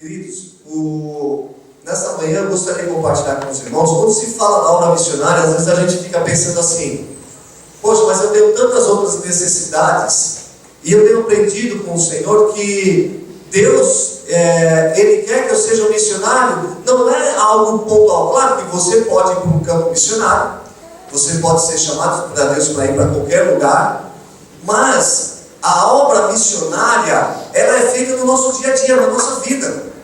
Queridos, nessa manhã eu gostaria de compartilhar com os irmãos. Quando se fala da obra missionária, às vezes a gente fica pensando assim: poxa, mas eu tenho tantas outras necessidades, e eu tenho aprendido com o Senhor que Deus, Ele quer que eu seja um missionário. Não é algo pontual. Claro que você pode ir para um campo missionário, você pode ser chamado por Deus para ir para qualquer lugar, mas a obra missionária, ela é feita no nosso dia a dia, na nossa vida.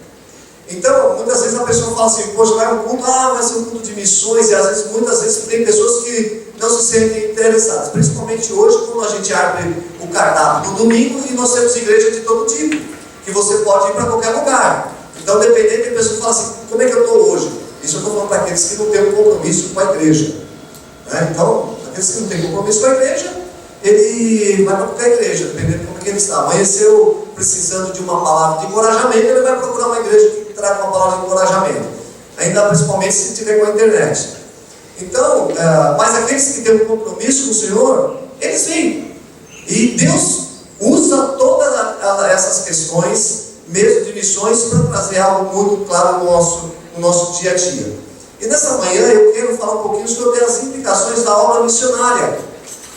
Então, muitas vezes a pessoa fala assim: poxa, vai um culto, vai ser um culto de missões, e muitas vezes tem pessoas que não se sentem interessadas, principalmente hoje, quando a gente abre o cardápio no domingo e nós temos igreja de todo tipo, que você pode ir para qualquer lugar. Então, dependendo, tem pessoas que falam assim: como é que eu estou hoje? Isso eu estou falando para aqueles que não têm um compromisso com a igreja, né? Então, aqueles que não têm compromisso com a igreja, ele vai para qualquer igreja, dependendo de como é que ele está. Amanheceu precisando de uma palavra de encorajamento, ele vai procurar uma igreja que traga uma palavra de encorajamento, ainda principalmente se tiver com a internet. Então, mas aqueles que têm um compromisso com o Senhor, eles vêm, e Deus usa todas essas questões, mesmo de missões, para trazer algo muito claro no nosso dia a dia. E nessa manhã eu quero falar um pouquinho sobre as implicações da obra missionária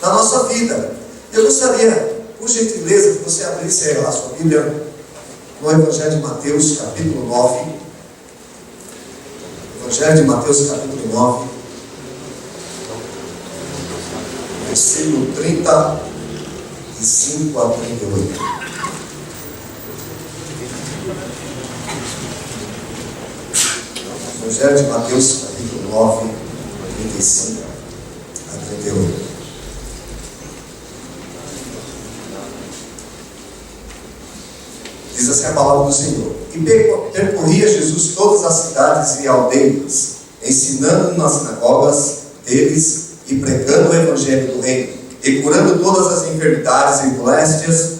na nossa vida. Eu gostaria, por gentileza, que você abrisse a sua Bíblia no Evangelho de Mateus, capítulo 9. Evangelho de Mateus, capítulo 9, versículo 35 a 38. Evangelho de Mateus, capítulo 9, 35 a 38. Diz assim a palavra do Senhor: e percorria Jesus todas as cidades e aldeias, ensinando nas sinagogas deles e pregando o evangelho do reino, e curando todas as enfermidades e moléstias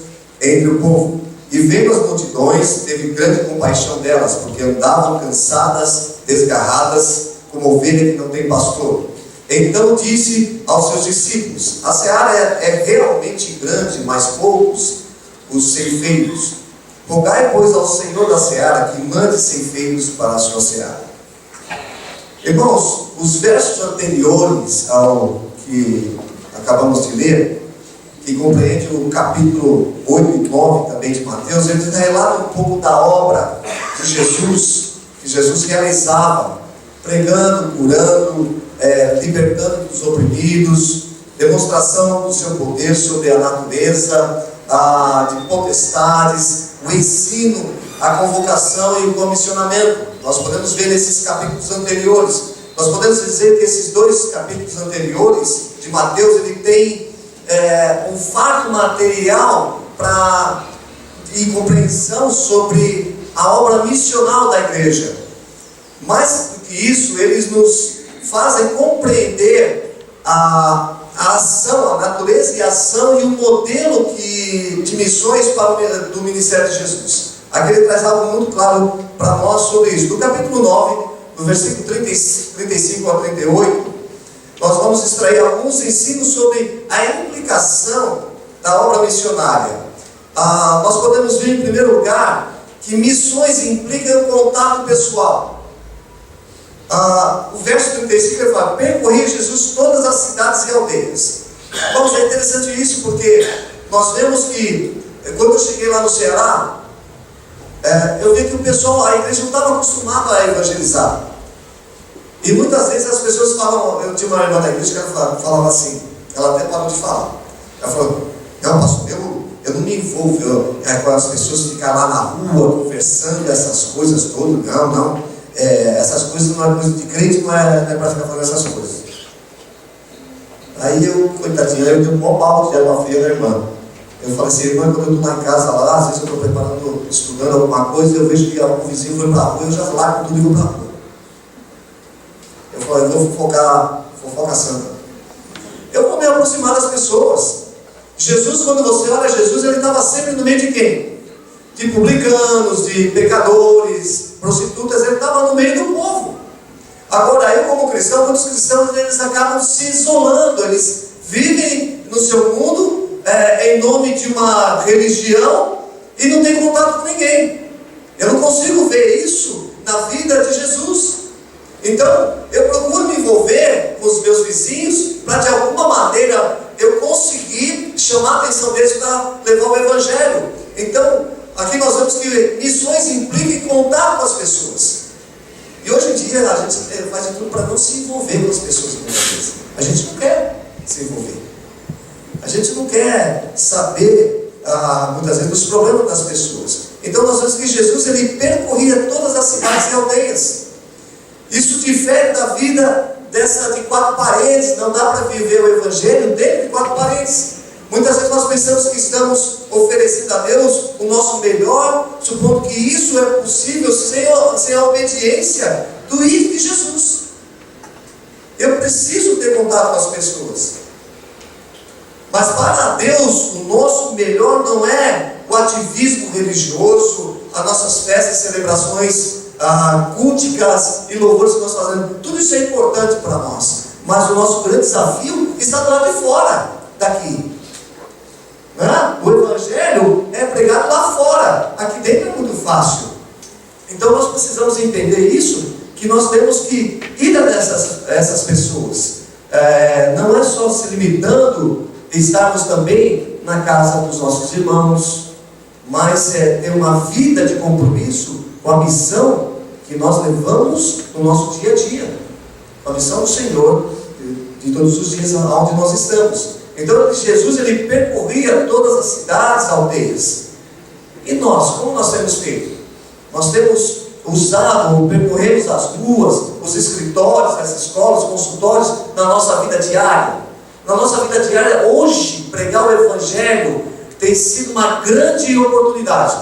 entre o povo. E vendo as multidões, teve grande compaixão delas, porque andavam cansadas, desgarradas, como ovelha que não tem pastor. Então disse aos seus discípulos: a seara é realmente grande, mas poucos os ceifeiros. Rogai, pois, ao Senhor da seara que mande ceifeiros para a sua seara. Irmãos, os versos anteriores ao que acabamos de ler, que compreende o capítulo 8 e 9 também de Mateus, eles relatam um pouco da obra de Jesus, que Jesus realizava, pregando, curando, libertando dos oprimidos, demonstração do seu poder sobre a natureza, de potestades, o ensino, a convocação e o comissionamento. Nós podemos ver nesses capítulos anteriores. Nós podemos dizer que esses dois capítulos anteriores de Mateus, ele tem um fato material e compreensão sobre a obra missional da igreja. Mais do que isso, eles nos fazem compreender a ação, a natureza e a ação e o modelo de missões do ministério de Jesus. Aqui ele traz algo muito claro para nós sobre isso. No capítulo 9, no versículo 35 a 38, nós vamos extrair alguns ensinos sobre a implicação da obra missionária. Nós podemos ver, em primeiro lugar, que missões implicam contato pessoal. O verso 35 ele fala: percorria Jesus todas as cidades e aldeias. Bom, é interessante isso, porque nós vemos que quando eu cheguei lá no Ceará, eu vi que o pessoal, a igreja não estava acostumada a evangelizar. E muitas vezes as pessoas falam. Eu tinha uma irmã da igreja que ela falava assim, ela até parou de falar. Ela falou: não, pastor, eu não me envolvo com as pessoas ficar lá na rua conversando essas coisas todas. Não. Essas coisas não é coisa de crente, não é para ficar falando essas coisas. Aí eu, coitadinha, eu dei um bom pau de água fria da irmã. Eu falei assim: irmã, quando eu estou lá em casa, lá, às vezes eu estou preparando, estudando alguma coisa, eu vejo que algum vizinho foi para a rua, eu já largo tudo e vou para a rua. Eu falei: eu vou fofoca santa. Eu vou me aproximar das pessoas. Jesus, quando você olha Jesus, ele estava sempre no meio de quem? De publicanos, de pecadores, prostitutas, ele estava no meio do povo. Agora, eu como cristão, muitos cristãos, eles acabam se isolando, eles vivem no seu mundo, em nome de uma religião, e não tem contato com ninguém. Eu não consigo ver isso na vida de Jesus. Então, eu procuro me envolver com os meus vizinhos para, de alguma maneira, eu conseguir chamar a atenção deles para levar o Evangelho. Então, aqui nós vemos que missões implicam contar com as pessoas. E hoje em dia, a gente faz de tudo para não se envolver com as pessoas muitas vezes. A gente não quer se envolver. A gente não quer saber, muitas vezes, dos problemas das pessoas. Então, nós vemos que Jesus, ele percorria todas as cidades e aldeias. Isso difere da vida dessa de 4 paredes. Não dá para viver o Evangelho dentro de 4 paredes. Muitas vezes nós pensamos que estamos oferecendo a Deus o nosso melhor, supondo que isso é possível sem a obediência do ir de Jesus. Eu preciso ter contato com as pessoas. Mas para Deus, o nosso melhor não é o ativismo religioso, as nossas festas e celebrações culticas e louvores que nós fazemos. Tudo isso é importante para nós. Mas o nosso grande desafio está do lado de fora daqui. O Evangelho é pregado lá fora. Aqui dentro é muito fácil. Então nós precisamos entender isso, que nós temos que ir a essas pessoas. Não é só se limitando a estarmos também na casa dos nossos irmãos, mas é ter uma vida de compromisso com a missão que nós levamos no nosso dia a dia, com a missão do Senhor de todos os dias onde nós estamos. Então Jesus, ele percorria todas as cidades, aldeias. E nós, como nós temos feito? Nós temos usado, percorremos as ruas, os escritórios, as escolas, os consultórios, na nossa vida diária. Na nossa vida diária, hoje, pregar o Evangelho tem sido uma grande oportunidade.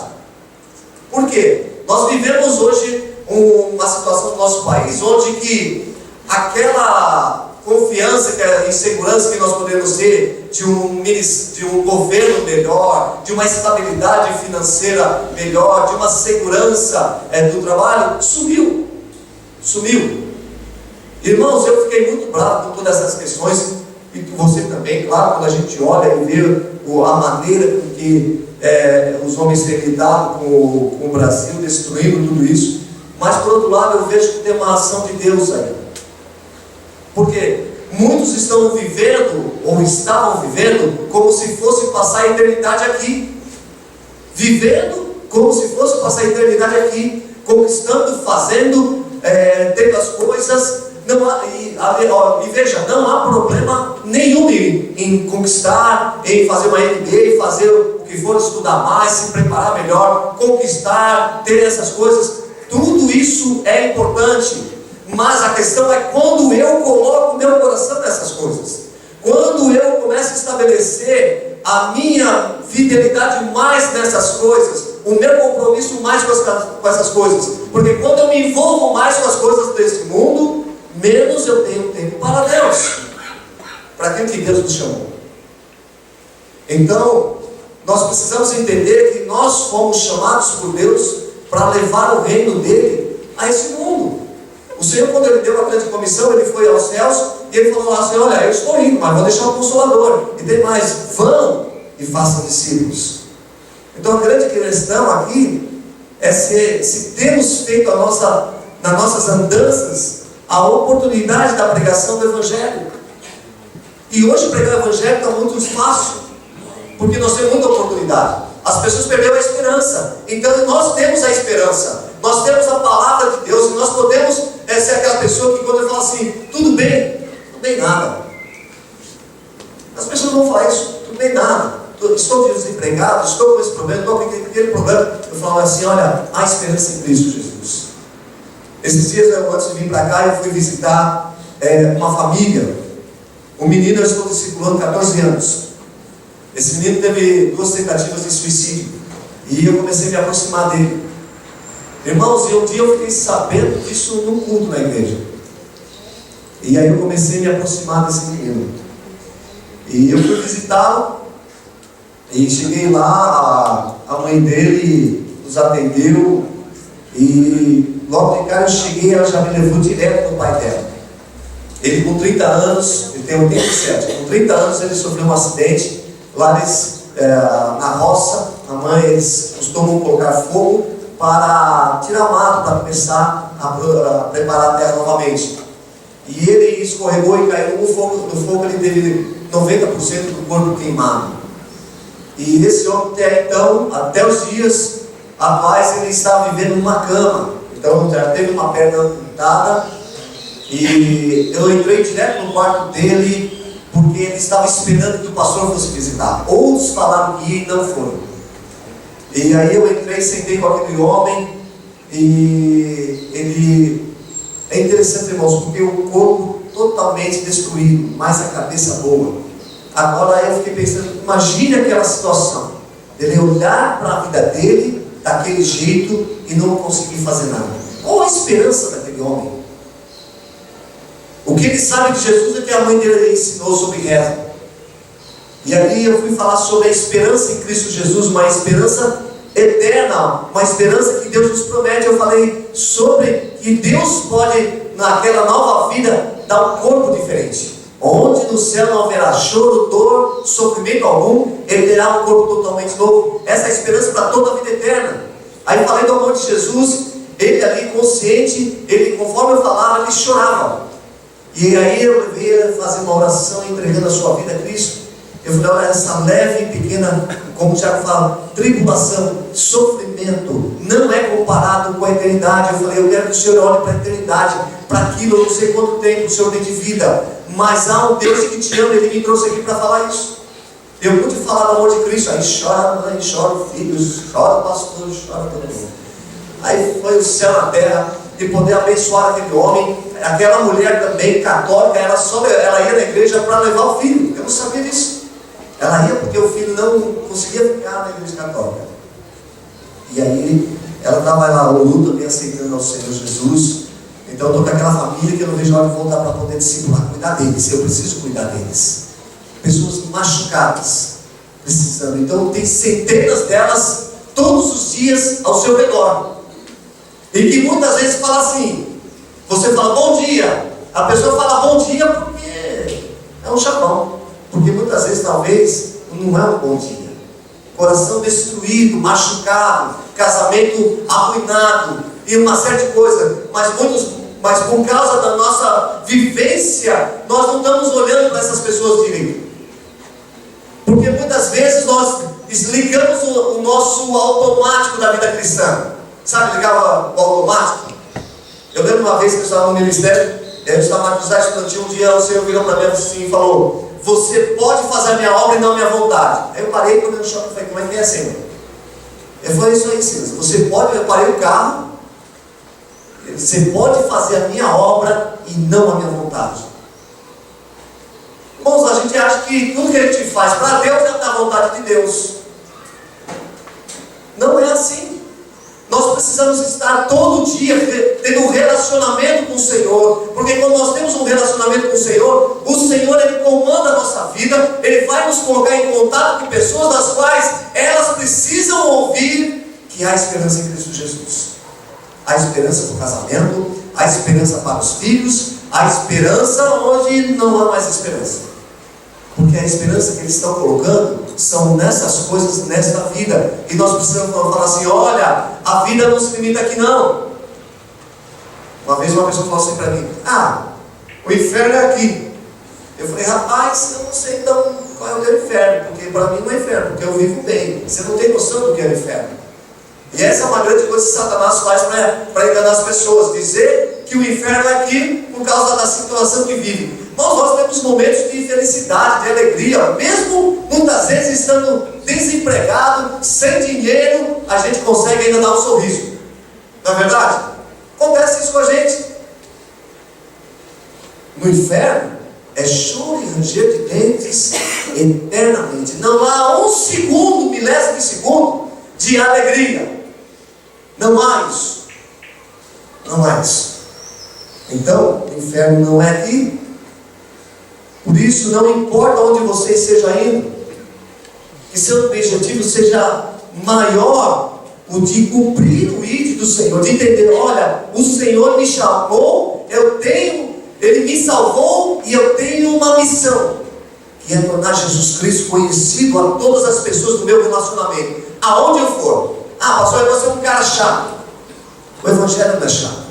Por quê? Nós vivemos hoje uma situação no nosso país onde que aquela confiança e segurança que nós podemos ter de um governo melhor, de uma estabilidade financeira melhor, de uma segurança do trabalho, sumiu. Irmãos, eu fiquei muito bravo com todas essas questões, e você também, claro, quando a gente olha e vê a maneira com que os homens têm lidado com o Brasil, destruindo tudo isso. Mas por outro lado, eu vejo que tem uma ação de Deus aí. Porque muitos estão vivendo, ou estavam vivendo, como se fosse passar a eternidade aqui. Vivendo como se fosse passar a eternidade aqui. Conquistando, fazendo, tendo as coisas. E veja, não há problema nenhum em conquistar, em fazer uma MBA, fazer o que for, estudar mais, se preparar melhor, conquistar, ter essas coisas. Tudo isso é importante. Mas a questão é quando eu coloco o meu coração nessas coisas. Quando eu começo a estabelecer a minha fidelidade mais nessas coisas, o meu compromisso mais com essas coisas. Porque quando eu me envolvo mais com as coisas desse mundo, menos eu tenho tempo para Deus, para aquilo que Deus nos chamou. Então, nós precisamos entender que nós fomos chamados por Deus para levar o reino dele a esse mundo. O Senhor, quando ele deu a grande comissão, ele foi aos céus e ele falou assim: olha, eu estou indo, mas vou deixar o Consolador. E tem mais, vão e façam discípulos. Então a grande questão aqui é se temos feito nas nossas andanças a oportunidade da pregação do Evangelho. E hoje pregar o Evangelho está muito fácil, porque nós temos muita oportunidade. As pessoas perderam a esperança. Então nós temos a esperança. Nós temos a palavra de Deus. E nós podemos ser aquela pessoa que quando ele fala assim: tudo bem, não tem nada. As pessoas vão falar isso: tudo bem, nada. Estou desempregado, estou com esse problema, estou com aquele problema. Eu falo assim: olha, há esperança em Cristo Jesus. Esses dias, antes de vir para cá, eu fui visitar uma família. Um menino, eu estou discipulando 14 anos. Esse menino teve 2 tentativas de suicídio. E eu comecei a me aproximar dele. Irmãos, e um dia eu fiquei sabendo disso num culto na igreja. E aí eu comecei a me aproximar desse menino. E eu fui visitá-lo. E cheguei lá, a mãe dele nos atendeu. E logo de cara eu cheguei, ela já me levou direto no pai dela. Ele com 30 anos, ele tem 87. Com 30 anos ele sofreu um acidente. Lá eles, na roça, a mãe, eles costumam colocar fogo para tirar mato, para começar a preparar a terra novamente. E ele escorregou e caiu no fogo. No fogo ele teve 90% do corpo queimado. E esse homem até então, até os dias atuais, ele estava vivendo numa cama. Então já teve uma perna amputada. E eu entrei direto no quarto dele, porque ele estava esperando que o pastor fosse visitar. Outros falaram que ia e não foram. E aí eu entrei, sentei com aquele homem, e ele... É interessante, irmãos, porque o corpo totalmente destruído, mas a cabeça boa. Agora eu fiquei pensando, imagine aquela situação, ele olhar para a vida dele, daquele jeito, e não conseguir fazer nada. Qual a esperança daquele homem? O que ele sabe de Jesus é que a mãe dele ensinou sobre reza. E ali eu fui falar sobre a esperança em Cristo Jesus, uma esperança eterna, uma esperança que Deus nos promete. Eu falei sobre que Deus pode, naquela nova vida, dar um corpo diferente. Onde no céu não haverá choro, dor, sofrimento algum, Ele terá um corpo totalmente novo. Essa é a esperança para toda a vida eterna. Aí falei do amor de Jesus, ele ali consciente, ele, conforme eu falava, ele chorava. E aí eu levei a fazer uma oração entregando a sua vida a Cristo. Eu falei, olha, essa leve e pequena, como o Tiago fala, tribulação, sofrimento, não é comparado com a eternidade. Eu falei, eu quero que o Senhor olhe para a eternidade, para aquilo, eu não sei quanto tempo o Senhor tem de vida, mas há um Deus que te ama, Ele me trouxe aqui para falar isso. Eu pude falar do amor de Cristo, aí chora mãe, chora o filho, chora o pastor, chora todo mundo. Aí foi o céu na terra, de poder abençoar aquele homem. Aquela mulher também, católica, ela ia na igreja para levar o filho. Eu não sabia disso. Ela ia porque o filho não conseguia ficar na igreja católica. E aí, ela estava lá, o luto, também aceitando ao Senhor Jesus. Então, eu estou com aquela família que eu não vejo a hora de voltar para poder discipular, cuidar deles. Eu preciso cuidar deles. Pessoas machucadas, precisando. Então, tem centenas delas todos os dias ao seu redor. E que muitas vezes fala assim, você fala bom dia, a pessoa fala bom dia porque é um chavão, porque muitas vezes talvez não é um bom dia. Coração destruído, machucado, casamento arruinado e uma série de coisas, mas por causa da nossa vivência, nós não estamos olhando para essas pessoas direito. Porque muitas vezes nós desligamos o nosso automático da vida cristã. Sabe, ligava o automático? Eu lembro uma vez que eu estava no ministério, eu estava na cruzada estudantil, um dia o Senhor virou para mim assim e falou, você pode fazer a minha obra e não a minha vontade. Aí eu parei, quando eu choque, falei, como é que é, Senhor? Ele falou, isso aí, Silas, você pode, eu parei o carro, você pode fazer a minha obra e não a minha vontade. Irmãos, a gente acha que tudo que a gente faz para Deus é da vontade de Deus. Não é assim. Nós precisamos estar todo dia tendo um relacionamento com o Senhor, porque quando nós temos um relacionamento com o Senhor, Ele comanda a nossa vida, Ele vai nos colocar em contato com pessoas das quais elas precisam ouvir que há esperança em Cristo Jesus. Há esperança para o casamento, há esperança para os filhos, há esperança onde não há mais esperança. Porque a esperança que eles estão colocando são nessas coisas, nesta vida. E nós precisamos falar assim, olha, a vida não se limita aqui não. Uma vez uma pessoa falou assim para mim, o inferno é aqui. Eu falei, rapaz, eu não sei então qual é o teu inferno, porque para mim não é inferno, porque eu vivo bem. Você não tem noção do que é o inferno. E essa é uma grande coisa que Satanás faz para enganar as pessoas, dizer que o inferno é aqui por causa da situação que vive. Nós temos momentos de felicidade, de alegria, mesmo muitas vezes estando desempregado, sem dinheiro, a gente consegue ainda dar um sorriso. Não é verdade? Acontece isso com a gente. No inferno é choro e ranger de dentes eternamente. Não há um segundo, milésimo de segundo de alegria. Não há isso. Não há isso. Então, o inferno não é aqui. Por isso, não importa onde você esteja indo, que seu objetivo seja maior, o de cumprir o ID do Senhor, de entender, olha, o Senhor me chamou, Ele me salvou e eu tenho uma missão, que é tornar Jesus Cristo conhecido a todas as pessoas do meu relacionamento, aonde eu for, Ah, pastor, você é um cara chato. O Evangelho não é chato.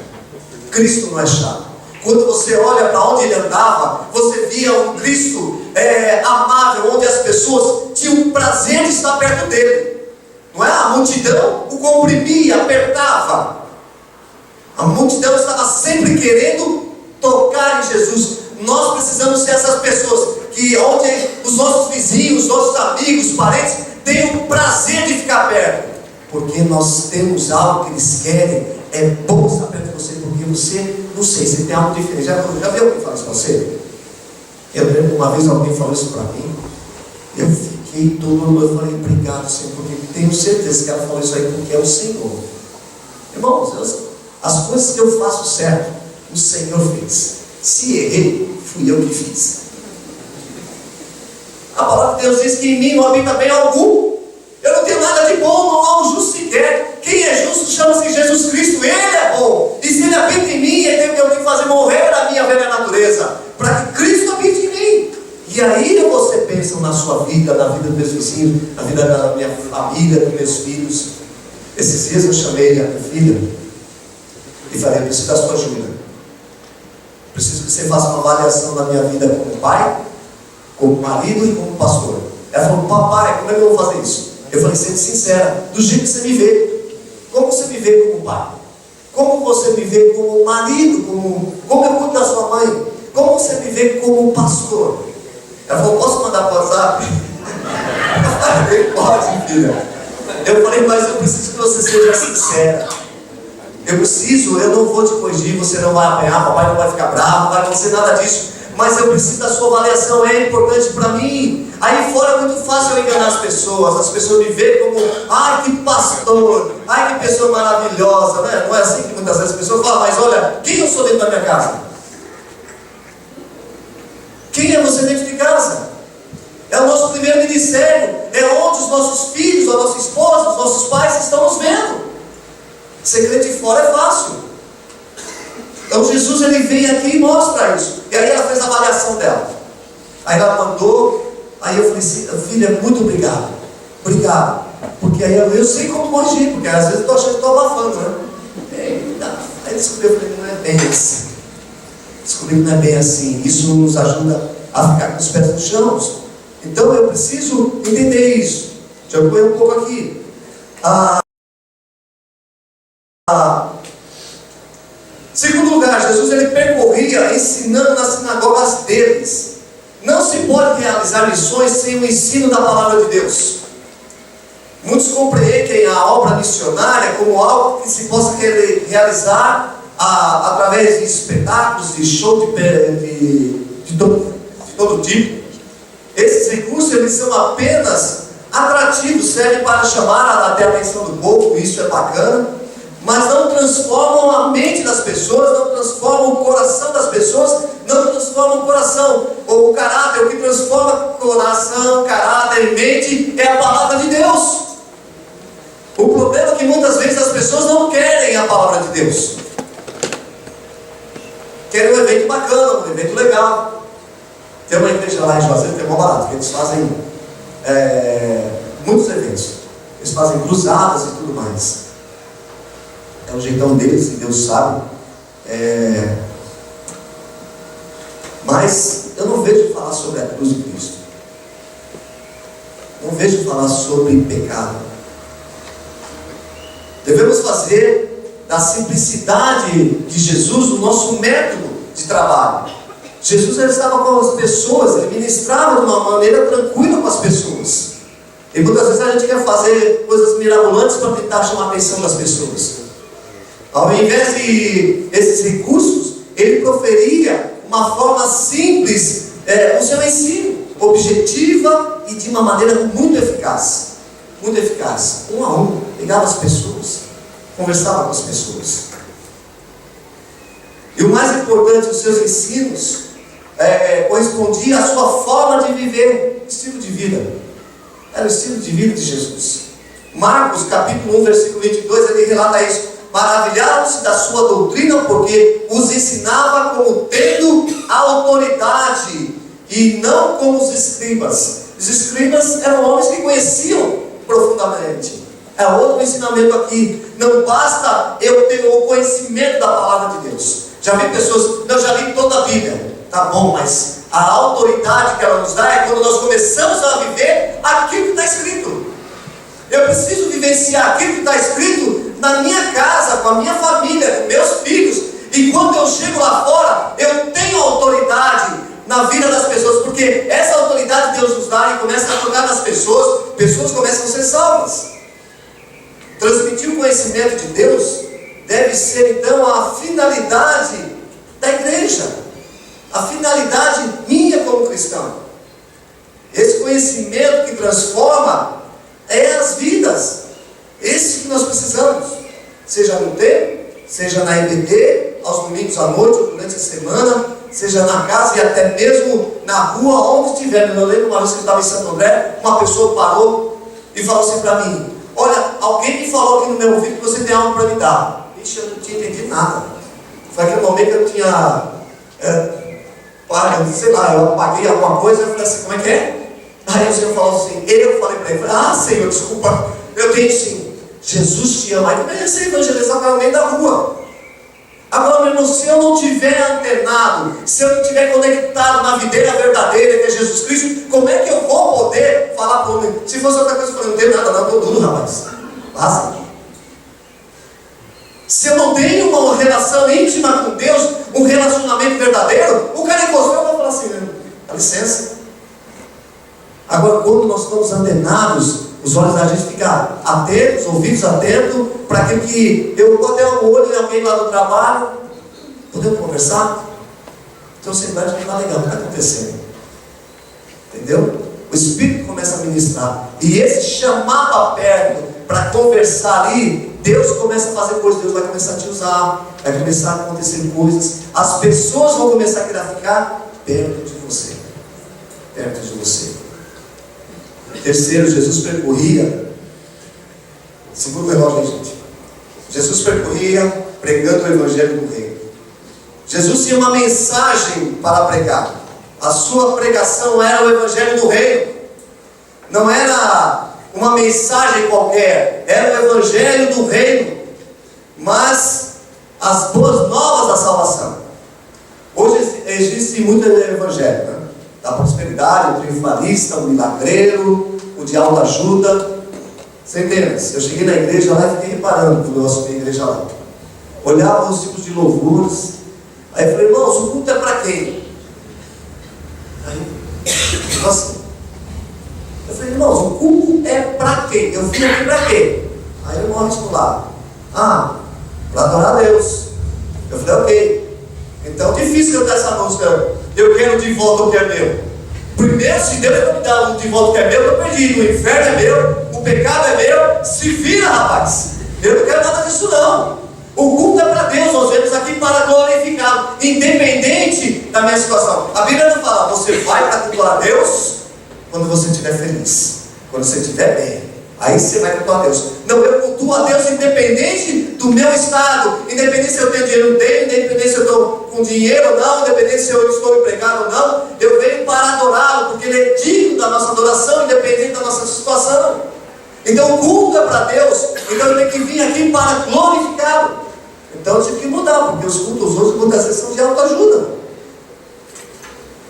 Cristo não é chato. Quando você olha para onde ele andava, você via um Cristo amável, onde as pessoas tinham prazer de estar perto dele. Não é? A multidão o comprimia, apertava. A multidão estava sempre querendo tocar em Jesus. Nós precisamos ser essas pessoas que onde os nossos vizinhos, nossos amigos, parentes tenham o prazer de ficar perto, porque nós temos algo que eles querem. É bom estar perto de você, porque você, não sei, você tem algo diferente. Já viu alguém falar isso com você? Eu lembro que uma vez alguém falou isso para mim. Eu fiquei todo, eu falei, obrigado, Senhor, porque tenho certeza que ela falou isso aí porque é o Senhor. Irmãos, as coisas que eu faço certo, o Senhor fez. Se errei, fui eu que fiz. A palavra de Deus diz que em mim não habita bem algum. Eu não tenho nada de bom, não há um justo sequer. Quem é justo chama-se Jesus Cristo, Ele é bom. E se Ele habita em mim, eu tenho que fazer morrer a minha velha natureza, para que Cristo habite em mim. E aí você pensa na sua vida, na vida dos meus vizinhos, na vida da minha família, dos meus filhos. Esses dias eu chamei a minha filha e falei, eu preciso da sua ajuda. Preciso que você faça uma avaliação da minha vida como pai, como marido e como pastor. Ela falou, papai, como é que eu vou fazer isso? Eu falei, sendo sincera, do jeito que você me vê. Como você me vê como pai? Como você me vê como marido? Como eu cuido da sua mãe? Como você me vê como pastor? Ela falou, posso mandar para o WhatsApp? Eu falei, pode, filha. Eu falei, mas eu preciso que você seja sincera. Eu não vou te corrigir, você não vai apanhar, papai não vai ficar bravo, não vai acontecer nada disso. Mas eu preciso da sua avaliação, é importante para mim. Aí fora é muito fácil eu enganar as pessoas me veem como, ai que pastor, ai que pessoa maravilhosa, né? Não é assim que muitas vezes as pessoas falam, mas olha, quem eu sou dentro da minha casa? Quem é você dentro de casa? É o nosso primeiro ministério, é onde os nossos filhos, a nossa esposa, os nossos pais estão nos vendo. Segredo de fora é fácil. Então Jesus ele vem aqui e mostra isso. E aí ela fez a avaliação dela. Aí ela mandou. Aí eu falei assim, filha, muito obrigado. Obrigado. Porque aí eu sei como corrigir, porque às vezes eu estou achando que estou abafando, né? Aí descobri, eu falei, não é bem assim. Descobri que não é bem assim. Isso nos ajuda a ficar com os pés no chão. Então eu preciso entender isso. Deixa eu correr um pouco aqui. Segundo lugar, Jesus ele percorria ensinando nas sinagogas deles. Não se pode realizar missões sem o ensino da palavra de Deus. Muitos compreendem a obra missionária como algo que se possa realizar através de espetáculos, de show de todo tipo. Esses recursos eles são apenas atrativos, servem para chamar até a atenção do povo, isso é bacana, mas não transformam a mente das pessoas, não transformam o coração das pessoas, não transformam o coração, ou o caráter. O que transforma coração, caráter e mente é a palavra de Deus. O problema é que muitas vezes as pessoas não querem a palavra de Deus. Querem um evento bacana, um evento legal. Tem uma igreja lá em Juazeiro que é mó barato, que eles fazem muitos eventos. Eles fazem cruzadas e tudo mais. É o jeitão deles, e Deus sabe. Mas eu não vejo falar sobre a cruz de Cristo. Não vejo falar sobre pecado. Devemos fazer da simplicidade de Jesus o nosso método de trabalho. Jesus ele estava com as pessoas, ele ministrava de uma maneira tranquila com as pessoas. E muitas vezes a gente quer fazer coisas mirabolantes para tentar chamar a atenção das pessoas. Ao invés de esses recursos, ele proferia uma forma simples, o seu ensino, objetiva e de uma maneira muito eficaz. Muito eficaz. Um a um, pegava as pessoas, conversava com as pessoas. E o mais importante, os seus ensinos correspondia à sua forma de viver, estilo de vida. Era o estilo de vida de Jesus. Marcos, capítulo 1, versículo 22, ele relata isso. Maravilharam-se da sua doutrina, porque os ensinava como tendo autoridade, e não como os escribas. Os escribas eram homens que conheciam profundamente. É outro ensinamento aqui. Não basta eu ter o conhecimento da palavra de Deus. Já vi pessoas, eu já li toda a Bíblia. Tá bom, mas a autoridade que ela nos dá é quando nós começamos a viver aquilo que está escrito. Eu preciso vivenciar aquilo que está escrito na minha casa, com a minha família, com meus filhos. E quando eu chego lá fora, eu tenho autoridade na vida das pessoas, porque essa autoridade Deus nos dá e começa a tocar nas pessoas, pessoas começam a ser salvas. Transmitir o conhecimento de Deus deve ser então a finalidade da igreja, a finalidade minha como cristão. Esse conhecimento que transforma é as vidas, esse que nós precisamos, seja no templo, seja na EBD, aos domingos à noite ou durante a semana, seja na casa e até mesmo na rua, onde estiver. Eu lembro uma vez que eu estava em Santo André, uma pessoa parou e falou assim para mim: olha, alguém me falou aqui no meu ouvido que você tem algo para me dar. Ixi, eu não tinha entendido nada. Foi aquele momento que eu tinha sei lá, eu apaguei alguma coisa. Eu falei assim: como é que é? Aí o Senhor falou assim, eu falei para ele: ah, Senhor, desculpa, eu tenho sim, Jesus te ama. Aí comecei a evangelizar para o meio da rua. Agora, meu irmão, se eu não estiver antenado, se eu não estiver conectado na videira verdadeira, que é Jesus Cristo, como é que eu vou poder falar para o homem? Se fosse outra coisa, eu falei: não tenho nada, não, estou duro, rapaz. Basta. Se eu não tenho uma relação íntima com Deus, um relacionamento verdadeiro, o cara encostou, eu vou falar assim: dá licença. Agora, quando nós estamos antenados, os olhos da gente ficam atentos, ouvidos atentos, para aquilo que eu vou até o olho de alguém lá do trabalho, podemos conversar? Então você vai ficar legal, o que está acontecendo? Entendeu? O Espírito começa a ministrar, e esse chamar para perto, para conversar ali, Deus começa a fazer coisas, Deus vai começar a te usar, vai começar a acontecer coisas, as pessoas vão começar a querer ficar perto de você. Perto de você. Terceiro, Jesus percorria, segura o relógio aí, gente. Jesus percorria pregando o Evangelho do Reino. Jesus tinha uma mensagem para pregar. A sua pregação era o Evangelho do Reino. Não era uma mensagem qualquer, era o Evangelho do Reino, mas as boas novas da salvação. Hoje existe muito evangelho, né? Da prosperidade, o triunfalista, o milagreiro, o de autoajuda, centenas. Eu cheguei na igreja lá e fiquei reparando quando eu assumi a igreja lá. Olhava os tipos de louvores, aí eu falei: irmãos, o culto é para quem? Aí, assim, eu falei: irmãos, o culto é para quem? Eu vim aqui para quê? Aí o irmão respondeu lá: para adorar a Deus. Eu falei: ok, então difícil cantar essa música. Eu quero de volta o que é meu. Primeiro, se Deus não me dá o de volta o que é meu, eu estou perdido. O inferno é meu, o pecado é meu. Se vira, rapaz. Eu não quero nada disso, não. O culto é para Deus. Nós vemos aqui para glorificar, independente da minha situação. A Bíblia não fala: você vai para cultuar a Deus quando você estiver feliz, quando você estiver bem. Aí você vai cultuar a Deus. Não, eu cultuo a Deus independente do meu estado, independente se eu tenho dinheiro ou não tenho, independente se eu estou com dinheiro ou não, independente se eu estou empregado ou não. Eu venho para adorá-lo, porque Ele é digno da nossa adoração, independente da nossa situação. Então o culto é para Deus, então eu tenho que vir aqui para glorificá-lo. Então eu tive que mudar, porque os cultos hoje muitas vezes são de autoajuda.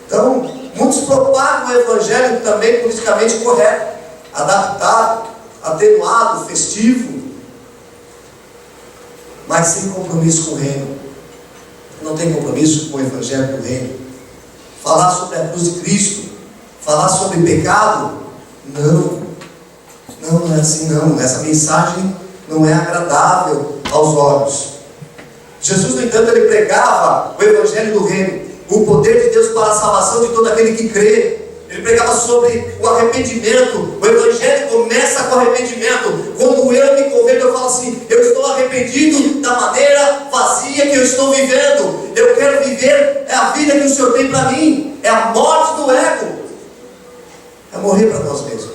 Então, muitos propagam o evangelho também politicamente correto, adaptado, atenuado, festivo, mas sem compromisso com o reino. Não tem compromisso com o Evangelho do Reino. Falar sobre a cruz de Cristo, falar sobre pecado, não é assim não. Essa mensagem não é agradável aos olhos. Jesus, no entanto, ele pregava o Evangelho do Reino, o poder de Deus para a salvação de todo aquele que crê. Ele pregava sobre o arrependimento. O Evangelho começa com arrependimento. Quando eu me converto, eu falo assim: eu estou arrependido da maneira vazia que eu estou vivendo. Eu quero viver a vida que o Senhor tem para mim. É a morte do ego, é morrer para nós mesmos.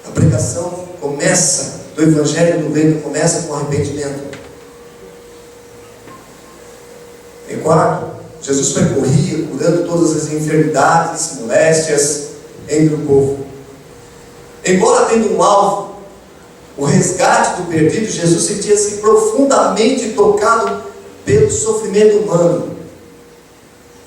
A pregação começa, do Evangelho do Reino começa com arrependimento. Em quarto, Jesus percorria curando todas as enfermidades, moléstias entre o povo. Embora tendo um alvo, o resgate do perdido, Jesus sentia-se profundamente tocado pelo sofrimento humano.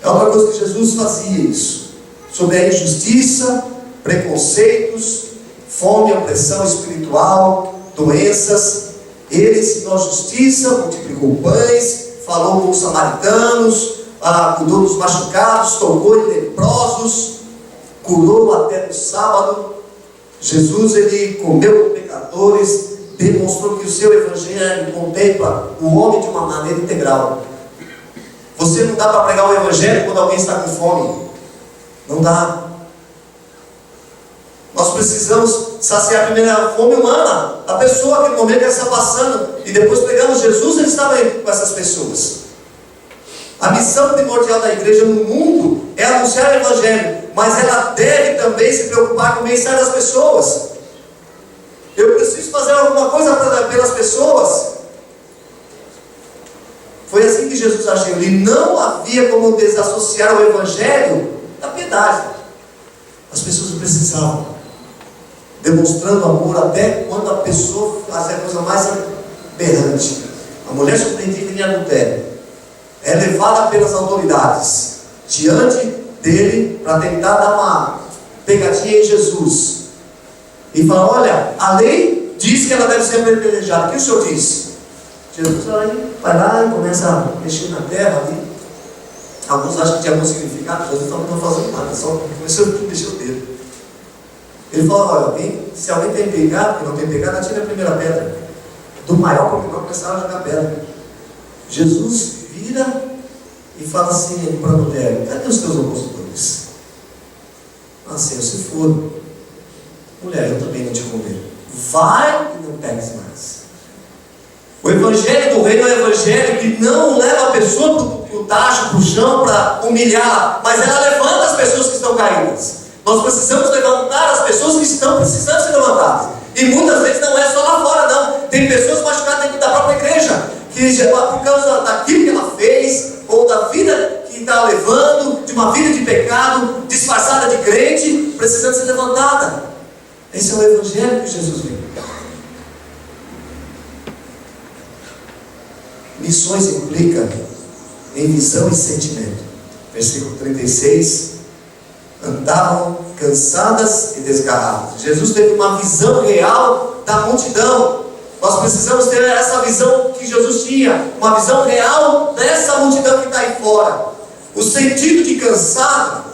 É outra coisa que Jesus fazia isso, sobre a injustiça, preconceitos, fome, opressão espiritual, doenças. Ele ensinou a justiça, multiplicou pães, falou com os samaritanos, cuidou dos machucados, tocou em leprosos, curou até no sábado. Jesus, ele comeu com pecadores, demonstrou que o seu evangelho contempla o homem de uma maneira integral. Você não dá para pregar o evangelho quando alguém está com fome. Não dá. Nós precisamos saciar primeiro a fome humana, a pessoa, aquele momento que ela está passando, e depois pregamos Jesus, ele estava aí com essas pessoas. A missão primordial da igreja no mundo é anunciar o evangelho, mas ela deve também se preocupar com o bem-estar das pessoas. Eu preciso fazer alguma coisa pelas pessoas. Foi assim que Jesus agiu. E não havia como desassociar o evangelho da piedade. As pessoas precisavam, demonstrando amor até quando a pessoa fazia a coisa mais aberrante. A mulher surpreendida em adultério é levada pelas autoridades diante dele para tentar dar uma pegadinha em Jesus e fala: olha, a lei diz que ela deve ser apedrejada. O que o senhor disse? Jesus vai lá e começa a mexer na terra ali. Alguns acham que tinha algum significado. Jesus não está fazendo nada, só começou a mexer o dedo. Ele fala: olha, se alguém tem pecado, que não tem pecado, atira a primeira pedra. Do maior para o menor começaram a jogar pedra. Jesus vira e fala assim para a mulher: cadê os teus opositores? Senhor, se for, mulher, eu também não te condeno. Vai e não peques mais. O evangelho do reino é um evangelho que não leva a pessoa para o tacho, para o chão, para humilhar, mas ela levanta as pessoas que estão caídas. Nós precisamos levantar as pessoas que estão precisando ser levantadas. E muitas vezes não é só lá fora, não. Tem pessoas machucadas dentro da própria igreja, que já, por causa daquilo que ela fez, ou da vida que está levando, de uma vida de pecado, disfarçada de crente, precisando ser levantada. Esse é o evangelho que Jesus veio. Missões implica em visão e sentimento. Versículo 36. Andavam cansadas e desgarradas. Jesus teve uma visão real da multidão. Nós precisamos ter essa visão que Jesus tinha, uma visão real dessa multidão que está aí fora. O sentido de cansado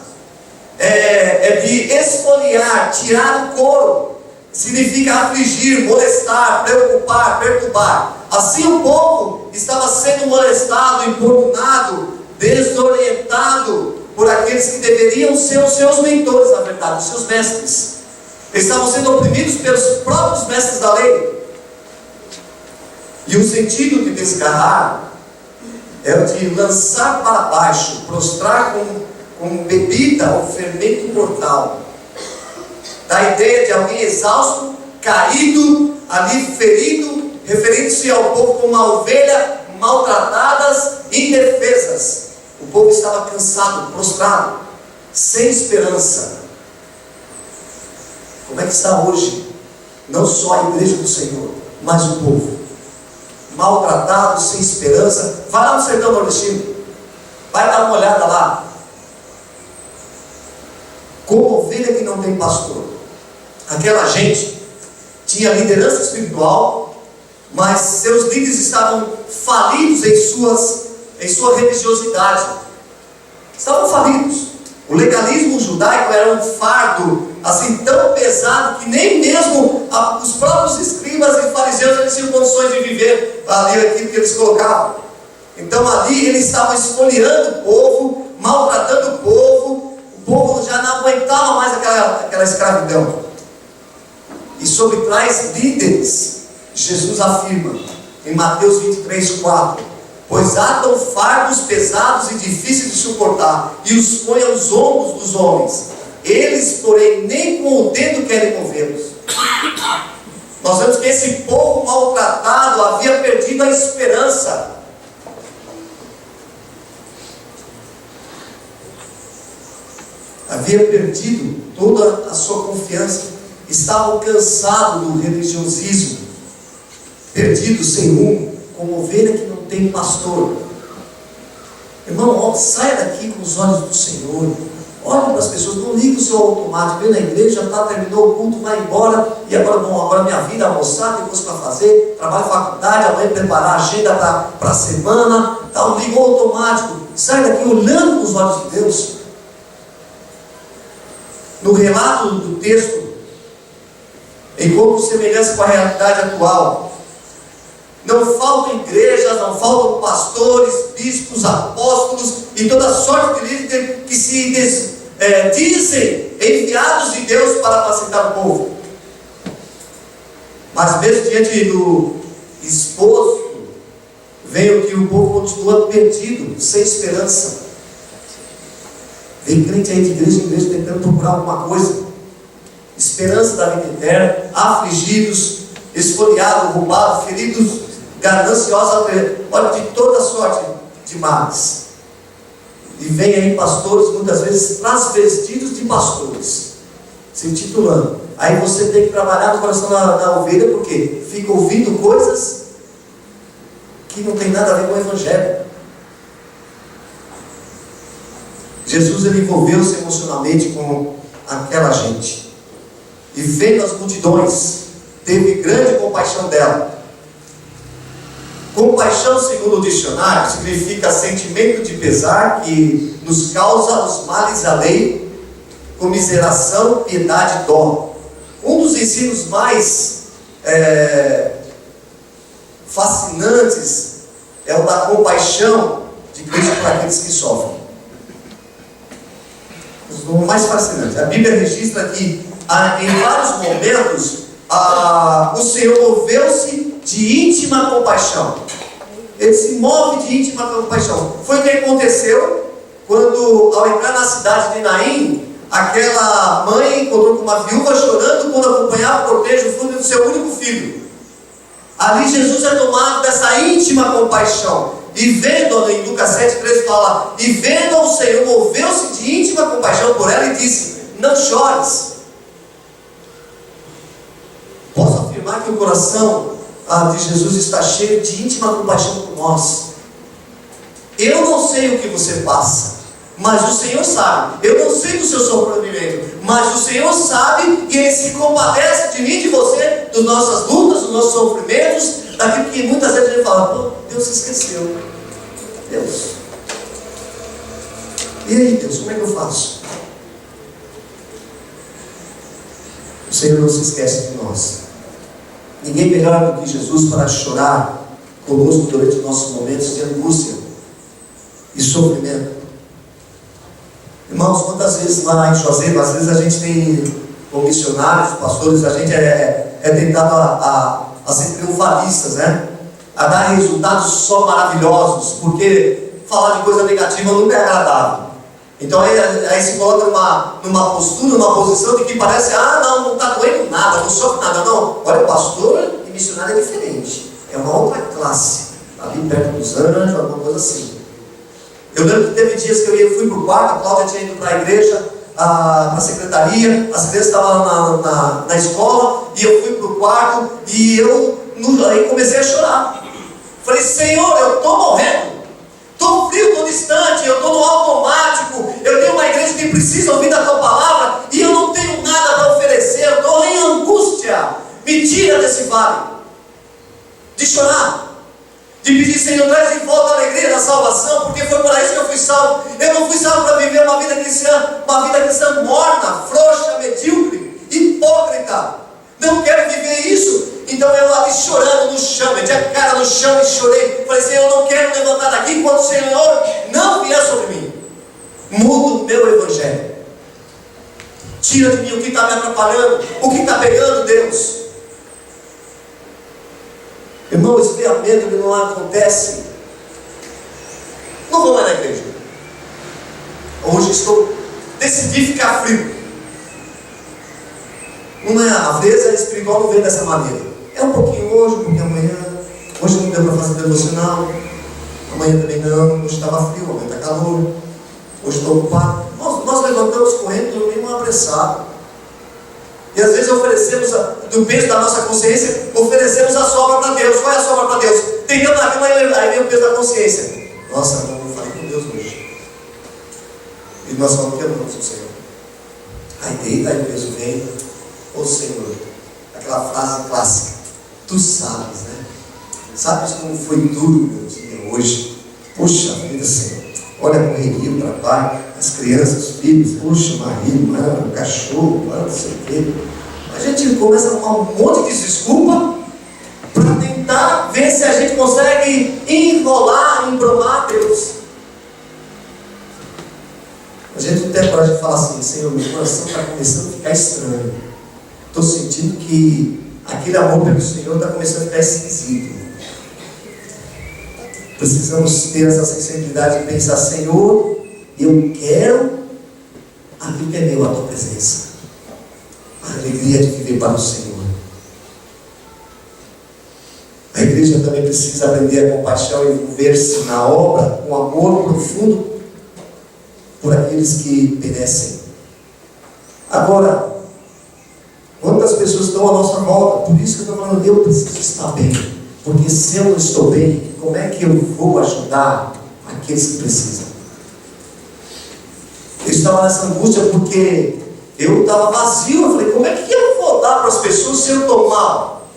é de esfoliar, tirar o couro. Significa afligir, molestar, preocupar, perturbar. Assim o povo estava sendo molestado, importunado, desorientado por aqueles que deveriam ser os seus mentores, na verdade, os seus mestres. Eles estavam sendo oprimidos pelos próprios mestres da lei. E o sentido de desgarrar é o de lançar para baixo, prostrar com bebida ou fermento mortal. Da ideia de alguém exausto, caído, ali ferido, referindo-se ao povo como uma ovelha, maltratadas, indefesas. O povo estava cansado, prostrado, sem esperança. Como é que está hoje? Não só a igreja do Senhor, mas o povo. Maltratado, sem esperança. Vai lá no sertão nordestino. Vai dar uma olhada lá. Como ovelha que não tem pastor. Aquela gente tinha liderança espiritual, mas seus líderes estavam falidos em sua religiosidade. Estavam falidos. O legalismo judaico era um fardo assim tão pesado que nem mesmo os próprios escribas e fariseus eles tinham condições de viver ali aquilo que eles colocavam. Então ali eles estavam esfoliando o povo, maltratando o povo já não aguentava mais aquela escravidão. E sobre tais líderes, Jesus afirma em Mateus 23:4: pois atam fardos pesados e difíceis de suportar, e os põe aos ombros dos homens. Eles, porém, nem com o dedo querem movê-los. Nós vemos que esse povo maltratado havia perdido a esperança. Havia perdido toda a sua confiança. Estavam cansados do religiosismo. perdidos, sem rumo, como ovelha que não tem pastor. Irmão, saia daqui com os olhos do Senhor. Olhe para as pessoas, não ligue o seu automático. Vem na igreja, terminou o culto, vai embora. E agora, bom, agora minha vida, almoçar, tem coisa para fazer, trabalho, faculdade, amanhã preparar a agenda para a semana. Tá, ligou automático. Saia daqui olhando com os olhos de Deus. No relato do texto, encontro semelhança com a realidade atual. Não faltam igrejas, não faltam pastores, bispos, apóstolos e toda sorte de líderes que se dizem enviados de Deus para apacentar o povo. Mas mesmo diante do exposto, vem o que o povo continua perdido, sem esperança. Vem crente aí de igreja em igreja tentando procurar alguma coisa. Esperança da vida eterna, afligidos, esfoliados, roubados, feridos, gananciosos, olha, de toda sorte de males. E vem aí pastores, muitas vezes transvestidos de pastores, se intitulando. Aí você tem que trabalhar no coração da ovelha, porque fica ouvindo coisas que não tem nada a ver com o Evangelho. Jesus, ele envolveu-se emocionalmente com aquela gente, e vendo as multidões, teve grande compaixão dela. Compaixão, segundo o dicionário, significa sentimento de pesar que nos causa os males alheio, comiseração, piedade e dó. Um dos ensinos mais fascinantes é o da compaixão de Cristo para aqueles que sofrem. O mais fascinante. A Bíblia registra que em vários momentos o Senhor moveu-se de íntima compaixão. Ele se move de íntima compaixão. Foi o que aconteceu quando, ao entrar na cidade de Naim, aquela mãe encontrou com uma viúva chorando quando acompanhava o cortejo fúnebre do seu único filho. Ali Jesus é tomado dessa íntima compaixão. E vendo, em Lucas 7,13 fala, e vendo o Senhor, moveu-se de íntima compaixão por ela e disse: não chores. Posso afirmar que o coração de Jesus está cheio de íntima compaixão por nós. Eu não sei o que você passa, mas o Senhor sabe. Eu não sei do seu sofrimento, mas o Senhor sabe, e Ele se compadece de mim e de você, das nossas lutas, dos nossos sofrimentos, daquilo que muitas vezes Ele fala: pô, Deus se esqueceu. Deus, e aí, Deus, como é que eu faço? O Senhor não se esquece de nós. Ninguém melhor do que Jesus para chorar conosco durante os nossos momentos de angústia e sofrimento. Irmãos, quantas vezes lá em Juazeiro, às vezes a gente tem, como missionários, pastores, a gente é tentado a ser triunfalistas, né? A dar resultados só maravilhosos, porque falar de coisa negativa nunca é agradável. Então aí se coloca numa postura, numa posição de que parece: não está doendo nada, não sofre nada. Não, olha, pastor e missionário é diferente, é uma outra classe, ali perto dos anjos, alguma coisa assim. Eu lembro que teve dias que eu fui para o quarto, a Cláudia tinha ido para a igreja, para a secretaria, as crianças estavam na escola, e eu fui para o quarto, e aí comecei a chorar. Falei: Senhor, eu estou morrendo, estou frio, estou distante, eu estou no automático, eu tenho uma igreja que precisa ouvir da tua palavra, e eu não tenho nada para oferecer, eu estou em angústia. Me tira desse vale de chorar, de pedir: Senhor, traz de volta a alegria da salvação, porque foi para isso que eu fui salvo. Eu não fui salvo para viver uma vida cristã morna, frouxa, medíocre, hipócrita. Não quero viver isso. Então eu ali chorando no chão, meti a cara no chão e chorei. Falei: Senhor, eu não quero levantar daqui enquanto o Senhor não vier sobre mim. Muda o meu evangelho. Tira de mim o que está me atrapalhando, o que está pegando, Deus. Irmão, o esfriamento ele não acontece. Não vou mais na igreja. Hoje decidi ficar frio. A frieza espiritual não vem dessa maneira. É um pouquinho hoje, um pouquinho amanhã. Hoje não deu para fazer devocional. Amanhã também não. Hoje estava frio, amanhã está calor. Hoje estou ocupado. Nós levantamos correndo, dormimos apressado. E às vezes oferecemos, do peso da nossa consciência, oferecemos a sobra para Deus. Qual é a sobra para Deus? Tentando aí vem o peso da consciência. Nossa, não falei com Deus hoje. E nós falamos que amamos o Senhor. Aí deita, aí o peso vem. Ô Senhor, aquela frase clássica. Tu sabes, né? Sabes como foi duro o meu dia hoje? Puxa vida, Senhor. Olha a correria, o trabalho, as crianças, os filhos. Puxa, o marido, mano, o cachorro, mano, não sei o quê. A gente começa a arrumar um monte de desculpa para tentar ver se a gente consegue enrolar, embromar Deus. A gente não tem coragem de falar assim: Senhor, meu coração está começando a ficar estranho. Estou sentindo que aquele amor pelo Senhor está começando a ficar esquisito. Precisamos ter essa sensibilidade de pensar: Senhor, eu quero aquilo que é meu, a tua presença, a alegria de viver para o Senhor. A igreja também precisa aprender a compaixão e envolver-se na obra com amor profundo por aqueles que perecem. Agora, quantas pessoas estão à nossa volta? Por isso que eu estou falando, eu preciso estar bem. Porque se eu não estou bem, como é que eu vou ajudar aqueles que precisam? Eu estava nessa angústia porque eu estava vazio. Eu falei: como é que eu vou dar para as pessoas se eu estou mal?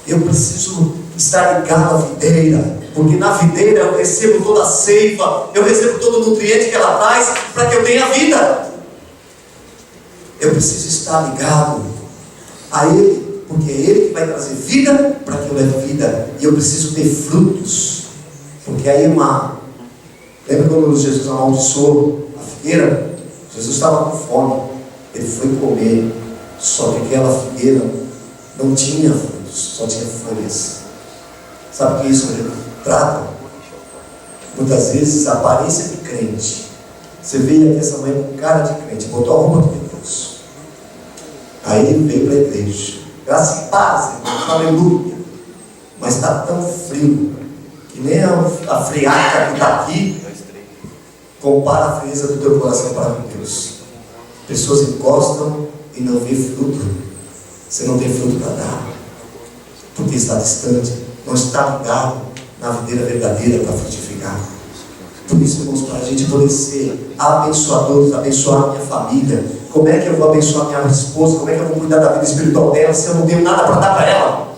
Eu preciso estar ligado à videira, porque na videira eu recebo toda a seiva, eu recebo todo o nutriente que ela traz para que eu tenha vida. Eu preciso estar ligado a Ele, porque é Ele que vai trazer vida para que eu leve vida. E eu preciso ter frutos, porque aí lembra quando Jesus amaldiçoou a figueira? Jesus estava com fome, Ele foi comer, só que aquela figueira não tinha frutos, só tinha folhas. Sabe o que isso trata? Muitas vezes a aparência de crente. Você veio aqui essa manhã com cara de crente, botou a roupa de Deus, aí ele veio para a igreja, graça e paz, irmãos, aleluia, mas está tão frio que nem a friaca que está aqui compara a frieza do teu coração para Deus. Pessoas encostam e não vê fruto. Você não tem fruto para dar, porque está distante, não está ligado na videira verdadeira para frutificar. Por isso, irmãos, para a gente poder ser abençoadores, abençoar a minha família. Como é que eu vou abençoar minha esposa? Como é que eu vou cuidar da vida espiritual dela se eu não tenho nada para dar para ela?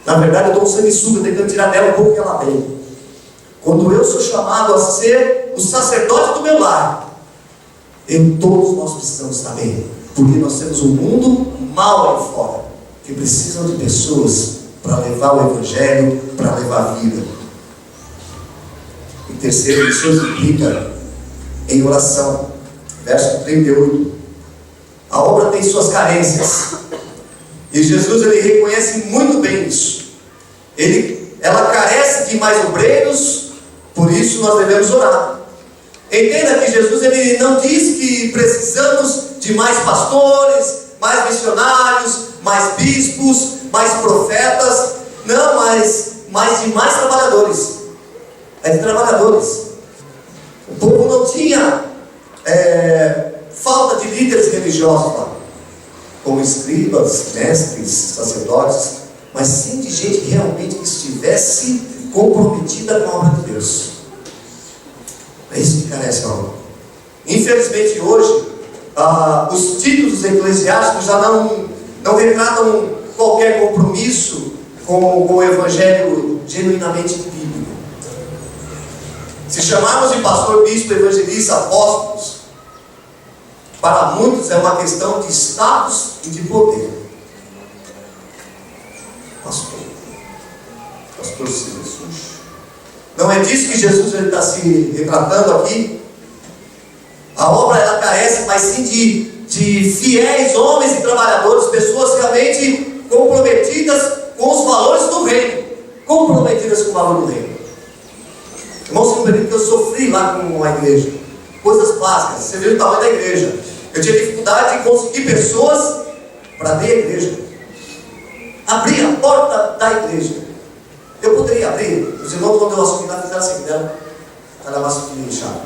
Na verdade, eu dou um sanguessuga tentando tirar dela um pouco que ela tem. Quando eu sou chamado a ser o sacerdote do meu lar, todos nós precisamos estar bem, porque nós temos um mundo mal aí fora, que precisam de pessoas para levar o Evangelho, para levar a vida. E terceiro, isso implica em oração. Verso 38. A obra tem suas carências, e Jesus ele reconhece muito bem isso. Ela carece de mais obreiros, por isso nós devemos orar. Entenda que Jesus ele não diz que precisamos de mais pastores, mais missionários, mais bispos, mais profetas. Não, mas de mais trabalhadores. É de trabalhadores. O povo não tinha falta de líderes religiosos lá, como escribas, mestres, sacerdotes, mas sim de gente que realmente estivesse comprometida com a obra de Deus. É isso que carece a obra. Infelizmente hoje, os títulos eclesiásticos já não retratam qualquer compromisso com o Evangelho genuinamente bíblico. Se chamarmos de pastor, bispo, evangelista, apóstolos, para muitos é uma questão de status e de poder. Pastor Jesus. Não é disso que Jesus está se retratando aqui. A obra ela carece, mas sim de fiéis homens e trabalhadores, pessoas realmente comprometidas com os valores do reino. Comprometidas com o valor do reino. Irmãos, você não permite que eu sofri lá com a igreja. Coisas básicas. Você viu o tamanho da igreja. Eu tinha dificuldade de conseguir pessoas para abrir a igreja. Abrir a porta da igreja. Eu poderia abrir. Os irmãos, quando eu assumi lá, fizeram assim, deram calhamaço de chave.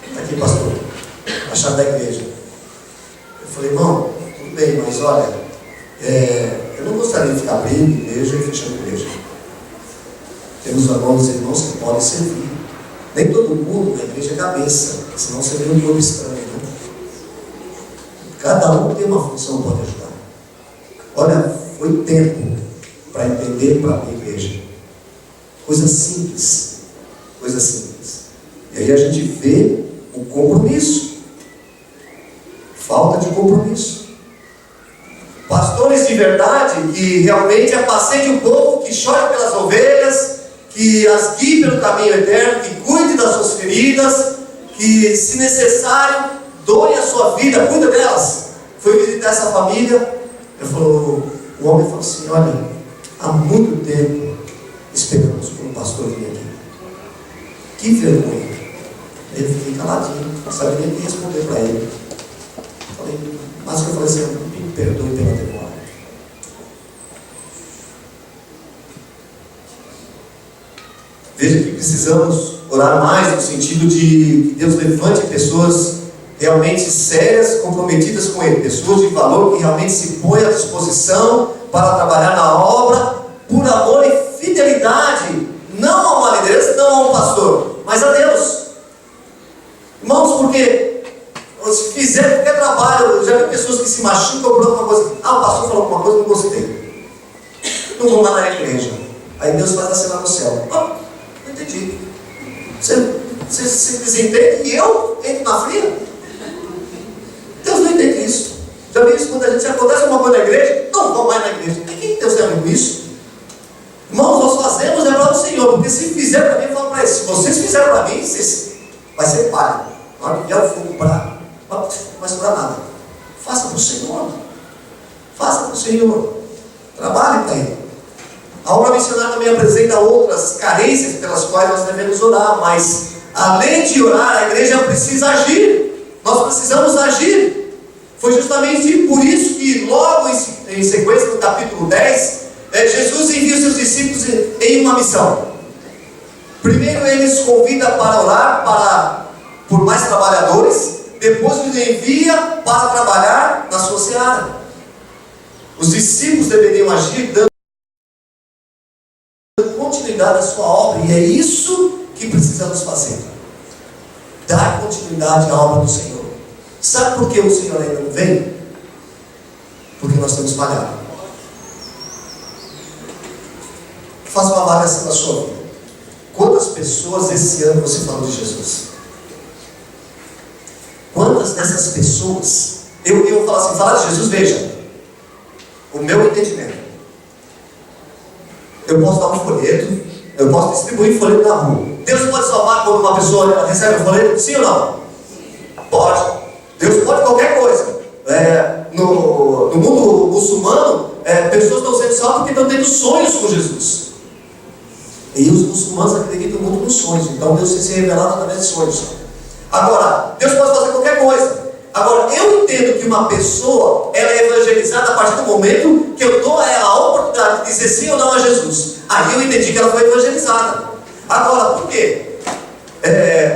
Está aqui, pastor. A chave da igreja. Eu falei: irmão, bem, mas olha, eu não gostaria de ficar abrindo igreja e fechando igreja. Temos alguns irmãos que podem servir. Nem todo mundo na igreja é cabeça, senão seria um corpo estranho, né? Cada um tem uma função, pode ajudar. Olha, foi tempo para entender para a igreja. Coisa simples. Coisa simples. E aí a gente vê o compromisso. Falta de compromisso. Pastores de verdade que realmente apacente o povo, que chore pelas ovelhas, que as guie pelo caminho eterno, que cuide das suas feridas, que, se necessário, doe a sua vida, cuida delas. Foi visitar essa família, o homem falou assim: olha, há muito tempo esperamos por um pastor vir aqui. Que vergonha. Ele fiquei caladinho, não sabia nem o que responder para ele. Mas eu falei assim: me perdoe pela demora. Veja que precisamos orar mais no sentido de que Deus levante pessoas realmente sérias, comprometidas com Ele, pessoas de valor que realmente se põem à disposição para trabalhar na obra por amor e fidelidade, não a uma liderança, não a um pastor, mas a Deus. Irmãos, porque se fizer qualquer trabalho, eu já vi pessoas que se machucam por alguma coisa. O pastor falou alguma coisa, não gostei, não vou lá na igreja. Aí Deus faz assim lá no céu. Não entendi. Você desentende e eu entro na fria? Deus não entende isso. Já vi isso quando a gente acontece alguma coisa na igreja, não vou mais na igreja. O que Deus tem a ver com isso? Irmãos, nós fazemos é para o Senhor, porque se fizer para mim, eu falo para eles: se vocês fizerem para mim, vai ser palha. Na hora que vier o fogo para, não vai sobrar nada. Faça para o Senhor. Faça para o Senhor. Trabalhe para Ele. A obra missionária também apresenta outras carências pelas quais nós devemos orar, mas além de orar, a igreja precisa agir. Nós precisamos agir. Foi justamente por isso que logo em sequência, no capítulo 10, Jesus envia os seus discípulos em uma missão. Primeiro ele os convida para orar por mais trabalhadores, depois os envia para trabalhar na sua seara. Os discípulos deveriam agir dando continuidade à sua obra, e é isso que precisamos fazer: dar continuidade à obra do Senhor. Sabe por que o Senhor ainda não vem? Porque nós temos falhado. Faça uma avaliação da sua vida. Quantas pessoas esse ano você falou de Jesus? Quantas dessas pessoas? Eu falo assim: falar de Jesus, veja, o meu entendimento. Eu posso dar um folheto, eu posso distribuir folheto na rua. Deus pode salvar quando uma pessoa recebe um folheto? Sim ou não? Pode. Deus pode qualquer coisa. No mundo muçulmano, pessoas estão sendo salvas porque estão tendo sonhos com Jesus. E os muçulmanos acreditam muito nos sonhos. Então Deus tem se revelado através de sonhos. Agora, Deus pode fazer qualquer coisa. Agora, eu entendo que uma pessoa ela é evangelizada a partir do momento que eu dou a ela a oportunidade de dizer sim ou não a Jesus. Aí eu entendi que ela foi evangelizada. Agora, por quê?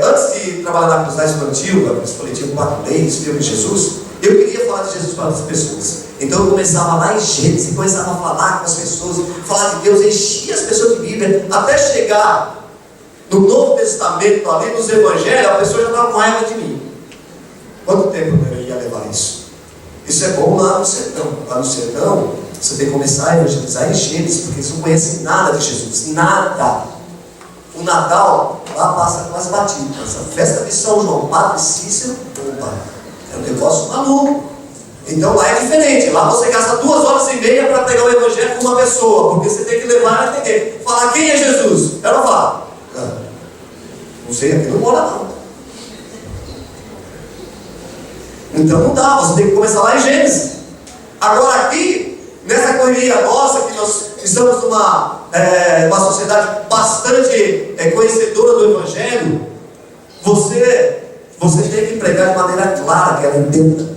Antes de trabalhar na cruzada infantil, na coletiva 4 leis, filme de Jesus, eu queria falar de Jesus para as pessoas. Então eu começava lá em Gênesis, começava a falar com as pessoas, falar de Deus, enchia as pessoas de Bíblia, até chegar no Novo Testamento, ali nos Evangelhos, a pessoa já estava com raiva de mim. Quanto tempo eu ia levar isso? Isso é bom lá no sertão. Lá no sertão, você tem que começar a evangelizar em Gênesis, porque eles não conhecem nada de Jesus, nada. O Natal, lá passa com as batidas. A festa de São João, Padre Cícero, opa, é um negócio maluco. Então lá é diferente. Lá você gasta 2h30 para pregar o Evangelho com uma pessoa, porque você tem que levar a entender. Falar quem é Jesus. Ela fala: não sei, aqui não mora não. Então não dá, você tem que começar lá em Gênesis. Agora aqui, nessa correria nossa, que nós estamos numa sociedade bastante conhecedora do Evangelho, você tem que pregar de maneira clara, que ela entenda,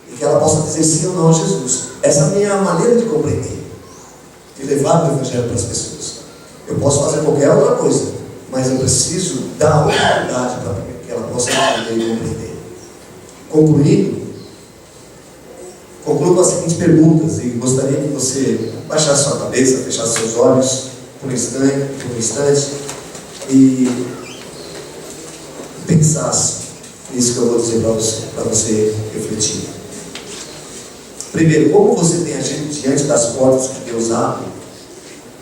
e que ela possa dizer sim ou não a Jesus. Essa é a minha maneira de compreender, de levar o Evangelho para as pessoas. Eu posso fazer qualquer outra coisa, mas eu preciso dar oportunidade para que ela possa entender e compreender. Concluindo, Concluo com as seguintes perguntas e gostaria que você baixasse sua cabeça, fechasse seus olhos por um instante e pensasse nisso que eu vou dizer para você refletir. Primeiro, como você tem agido diante das portas que Deus abre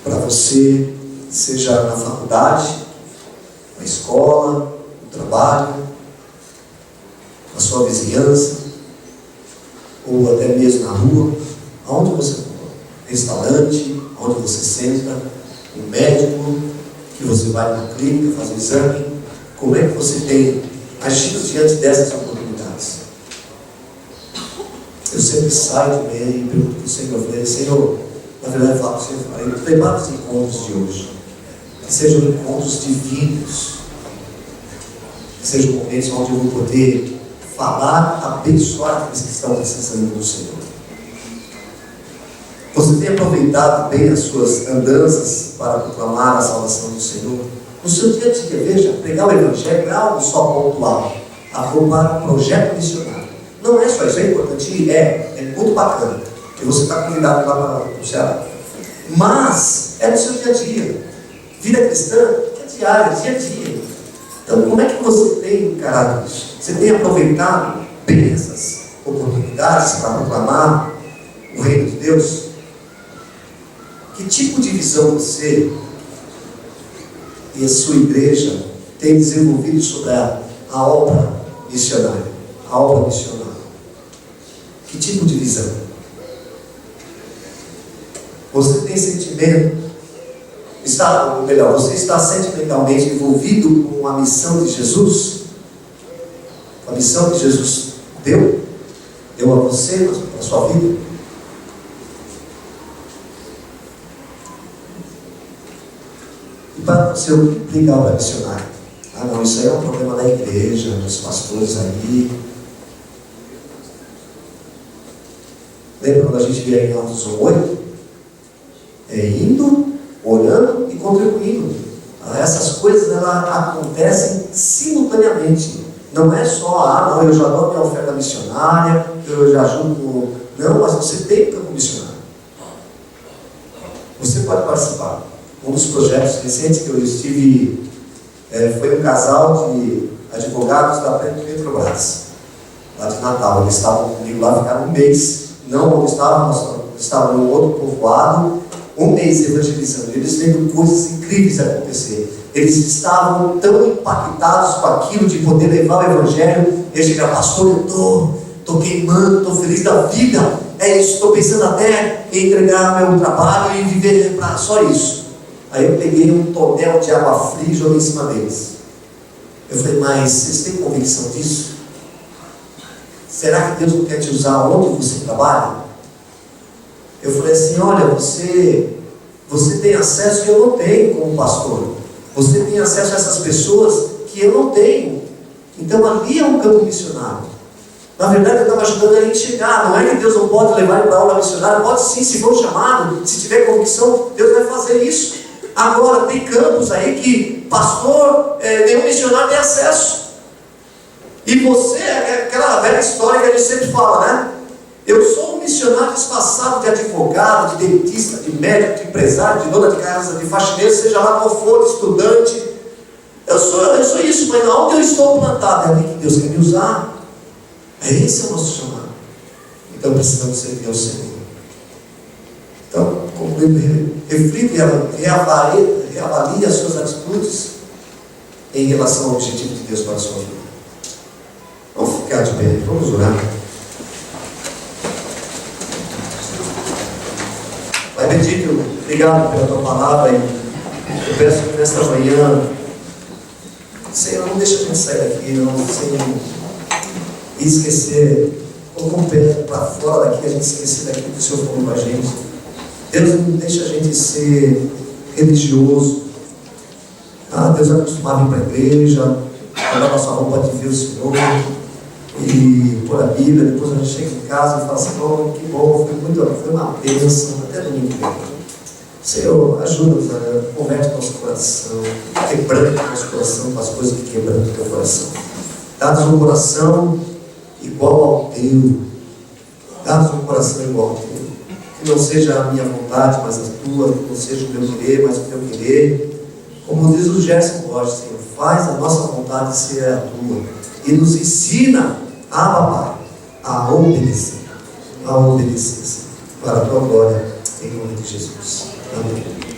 para você, seja na faculdade, na escola, no trabalho, na sua vizinhança, ou até mesmo na rua, aonde você for, restaurante, aonde você senta, um médico, que você vai na clínica fazer exame, como é que você tem agido diante dessas oportunidades? Eu sempre saio de manhã e pergunto para o Senhor, eu falei, Senhor, na verdade eu falo para o Senhor, prepara os encontros de hoje, que sejam encontros divinos, que sejam momentos onde eu vou poder falar, abençoar aqueles que estão precisando do Senhor. Você tem aproveitado bem as suas andanças para proclamar a salvação do Senhor? No seu dia a dia, veja, pregar o Evangelho não é algo só pontual, para um projeto missionário. Não é só isso, é importante, é muito bacana, e você está convidado lá para o Ceará. Mas é no seu dia a dia. Vida cristã é diária, dia a dia. Então, como é que você tem encarado isso? Você tem aproveitado bem essas oportunidades para proclamar o reino de Deus? Que tipo de visão você e a sua igreja tem desenvolvido sobre a obra missionária? A obra missionária. Que tipo de visão? Você tem sentimento? Você está sentimentalmente envolvido com a missão de Jesus? A missão que Jesus deu a você, na sua vida? E para você, o que implica a obra missionária? Ah não, isso aí é um problema da igreja, dos pastores aí. Lembra quando a gente vê aí em Atos 8? Indo, orando e contribuindo. Essas coisas elas acontecem simultaneamente. Não é só, não, eu já dou minha oferta missionária, eu já ajudo. Não, mas você tem campo missionário. Você pode participar. Um dos projetos recentes que eu estive foi um casal de advogados da Petrobras, lá de Natal. Eles estavam comigo lá, ficaram um mês. Não onde estavam, estavam em outro povoado, um mês evangelizando. Eles vendo coisas incríveis acontecer. Eles estavam tão impactados com aquilo de poder levar o evangelho. Eles chegaram, pastor, eu estou queimando, estou feliz da vida. É isso, estou pensando até em entregar meu trabalho e viver para só isso. Aí eu peguei um tonel de água fria e joguei em cima deles. Eu falei, mas vocês têm convicção disso? Será que Deus não quer te usar onde você trabalha? Eu falei assim, olha, você tem acesso que eu não tenho como pastor. Você tem acesso a essas pessoas que eu não tenho. Então ali é um campo missionário. Na verdade eu estava ajudando a enxergar. Não é que Deus não pode levar ele para a aula missionária. Pode sim, se for chamado, se tiver convicção, Deus vai fazer isso. Agora tem campos aí que pastor, nenhum missionário tem acesso. E você, é aquela velha história que a gente sempre fala, né? Eu sou um missionário disfarçado de advogado, de dentista, de médico, de empresário, de dona de casa, de faxineiro, seja lá qual for, de estudante. Eu sou isso, mas onde eu estou plantado é ali que Deus quer me usar. Esse é o nosso chamado. Então precisamos servir ao Senhor. Então, concluindo, reflita e reavalie as suas atitudes em relação ao objetivo de Deus para a sua vida. Vamos ficar de pé, vamos orar. Pai bendito, obrigado pela tua palavra. Eu peço que nesta manhã, Senhor, não deixa a gente sair daqui, não, Senhor, e esquecer, colocar um pé para fora daqui, a gente esquecer daquilo que o Senhor falou com a gente. Deus não deixa a gente ser religioso. Deus é acostumado a ir para a igreja, pegar nossa roupa de ver o Senhor e pôr a Bíblia. Depois a gente chega em casa e fala assim, oh, que bom, foi uma bênção, até domingo. Senhor, ajuda-nos, converte nosso coração, quebranta nosso coração com as coisas que quebrantam o teu coração. Dá-nos um coração igual ao teu. Dá-nos um coração igual ao teu. Que não seja a minha vontade, mas a tua. Que não seja o meu querer, mas o teu querer. Como diz o Gerson Borges, Senhor, faz a nossa vontade ser a tua. E nos ensina, papai, a obedecer. A obedecer, Senhor. Para a tua glória, em nome de Jesus. Amém.